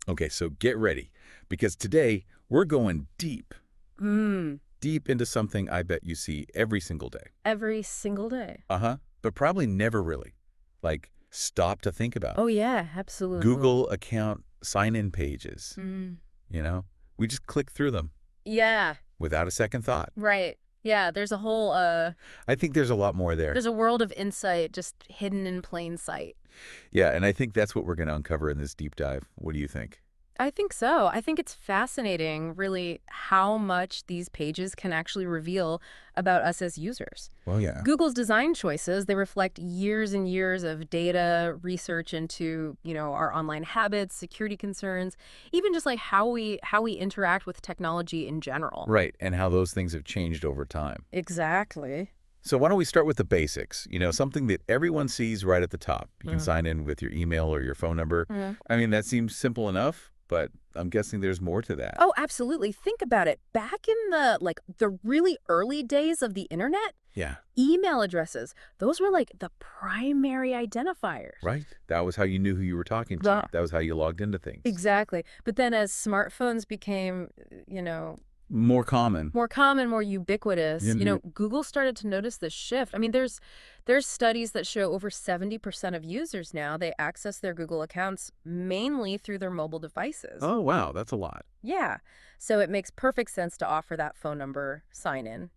Okay, so get ready, because today we're going deep, Mm, deep into something I bet you see every single day. every single day. Uh-huh. But probably never really, like, stop to think about. Oh, yeah, absolutely. Google account sign-in pages, Mm. you know? We just click through them Yeah, without a second thought. right. Yeah, there's a whole, I think there's a lot more there. there's a world of insight just hidden in plain sight. Yeah, and I think that's what we're going to uncover in this deep dive. What do you think? I think so. I think it's fascinating, really, how much these pages can actually reveal about us as users. Well, yeah. Google's design choices, they reflect years and years of data, research into, our online habits, security concerns, even just like how we interact with technology in general. Right, and how those things have changed over time. Exactly. So why don't we start with the basics? Something that everyone sees right at the top. You can Mm. sign in with your email or your phone number. Mm. I mean, that seems simple enough, but I'm guessing there's more to that. Oh, absolutely. Think about it. Back in the really early days of the internet, Yeah, email addresses, those were like the primary identifiers. right? That was how you knew who you were talking to. Yeah. That was how you logged into things. Exactly. But then as smartphones became, More common. more common, more ubiquitous, Yeah. Google started to notice this shift. I mean, there's studies that show over 70% of users now, they access their Google accounts mainly through their mobile devices. Oh, wow, that's a lot. Yeah. So it makes perfect sense to offer that phone number sign in,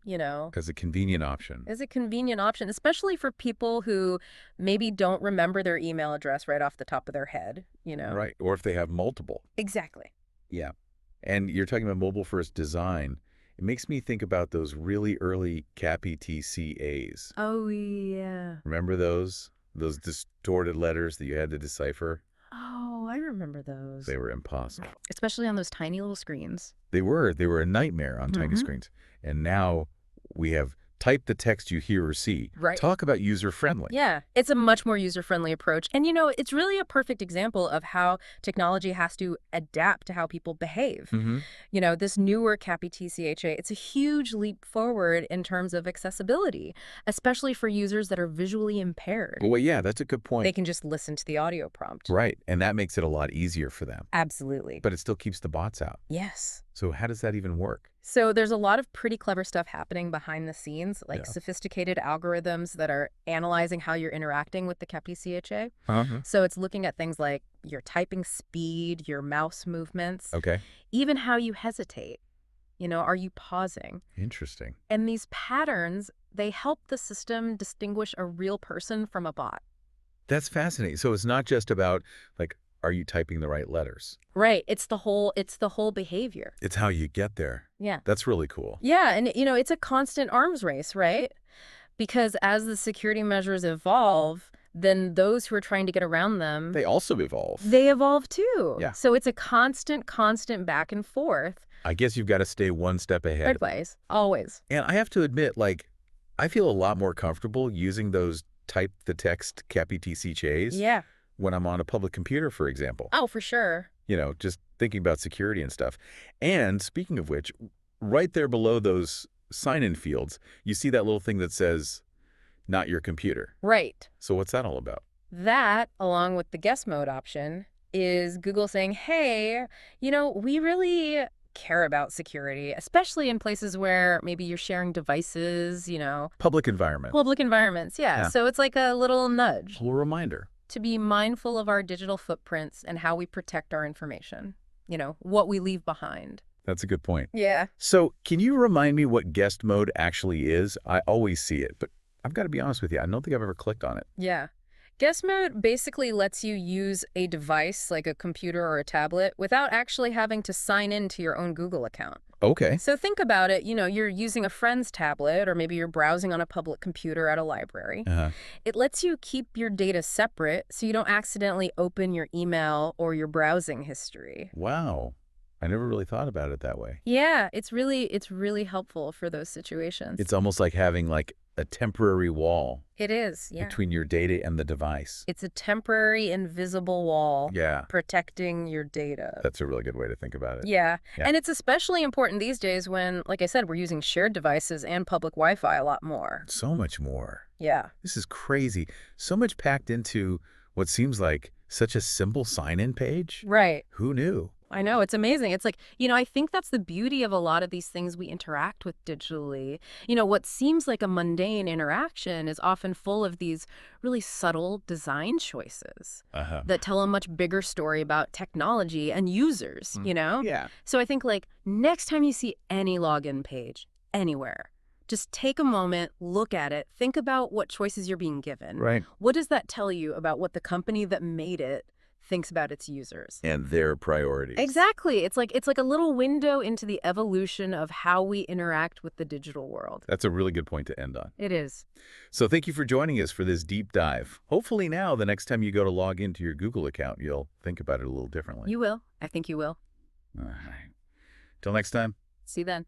As a convenient option. as a convenient option, especially for people who maybe don't remember their email address right off the top of their head. Right, or if they have multiple. Exactly. Yeah. And you're talking about mobile-first design. It makes me think about those really early CAPTCAs. Oh, yeah. Remember those? Those distorted letters that you had to decipher? Oh, I remember those. They were impossible. Especially on those tiny little screens. They were a nightmare on tiny Mhm. screens. And now we have type the text you hear or see. Right. Talk about user-friendly. Yeah, it's a much more user-friendly approach. And, it's really a perfect example of how technology has to adapt to how people behave. Mm-hmm. This newer CAPI-TCHA, it's a huge leap forward in terms of accessibility, especially for users that are visually impaired. Well, yeah, that's a good point. They can just listen to the audio prompt. Right, and that makes it a lot easier for them. Absolutely. But it still keeps the bots out. Yes. So how does that even work? So there's a lot of pretty clever stuff happening behind the scenes, like Yeah. sophisticated algorithms that are analyzing how you're interacting with the CAPI-CHA. Uh-huh. So it's looking at things like your typing speed, your mouse movements, Okay. even how you hesitate. Are you pausing? Interesting. And these patterns, they help the system distinguish a real person from a bot. That's fascinating. So it's not just about, like, are you typing the right letters? Right. It's the whole behavior. It's how you get there. Yeah. That's really cool. Yeah, and it's a constant arms race, right? Because as the security measures evolve, then those who are trying to get around them, They also evolve. they evolve too. Yeah. So it's a constant back and forth. I guess you've got to stay one step ahead. Always. Always. And I have to admit, like, I feel a lot more comfortable using those type the text CAPI-TCHAs Yeah. when I'm on a public computer, for example. Oh, for sure. Just thinking about security and stuff. And speaking of which, right there below those sign-in fields, you see that little thing that says, not your computer. Right. So what's that all about? That, along with the guest mode option, is Google saying, hey, we really care about security, especially in places where maybe you're sharing devices, Public environment. public environments. Yeah. Yeah. So it's like a little nudge A little reminder. to be mindful of our digital footprints and how we protect our information, what we leave behind. That's a good point. Yeah. So can you remind me what guest mode actually is? I always see it, but I've got to be honest with you. I don't think I've ever clicked on it. Yeah. Guest mode basically lets you use a device like a computer or a tablet without actually having to sign into your own Google account. Okay. So think about it, you're using a friend's tablet or maybe you're browsing on a public computer at a library. Uh-huh. It lets you keep your data separate so you don't accidentally open your email or your browsing history. Wow. I never really thought about it that way. Yeah, it's really helpful for those situations. It's almost like having like a temporary wall It is, yeah. between your data and the device. It's a temporary invisible wall Yeah, protecting your data. that's a really good way to think about it. Yeah. Yeah. And it's especially important these days when, like I said, we're using shared devices and public Wi-Fi a lot more. So much more. Yeah. This is crazy. So much packed into what seems like Such a simple sign-in page? Right. Who knew? I know, it's amazing. It's like, I think that's the beauty of a lot of these things we interact with digitally. What seems like a mundane interaction is often full of these really subtle design choices Uh-huh. that tell a much bigger story about technology and users, you know? Yeah. So I think, like, next time you see any login page, anywhere, just take a moment, look at it, think about what choices you're being given. Right. What does that tell you about what the company that made it thinks about its users? And their priorities. Exactly. It's like a little window into the evolution of how we interact with the digital world. That's a really good point to end on. It is. So thank you for joining us for this deep dive. Hopefully now, the next time you go to log into your Google account, you'll think about it a little differently. You will. I think you will. All right. Till next time. See you then.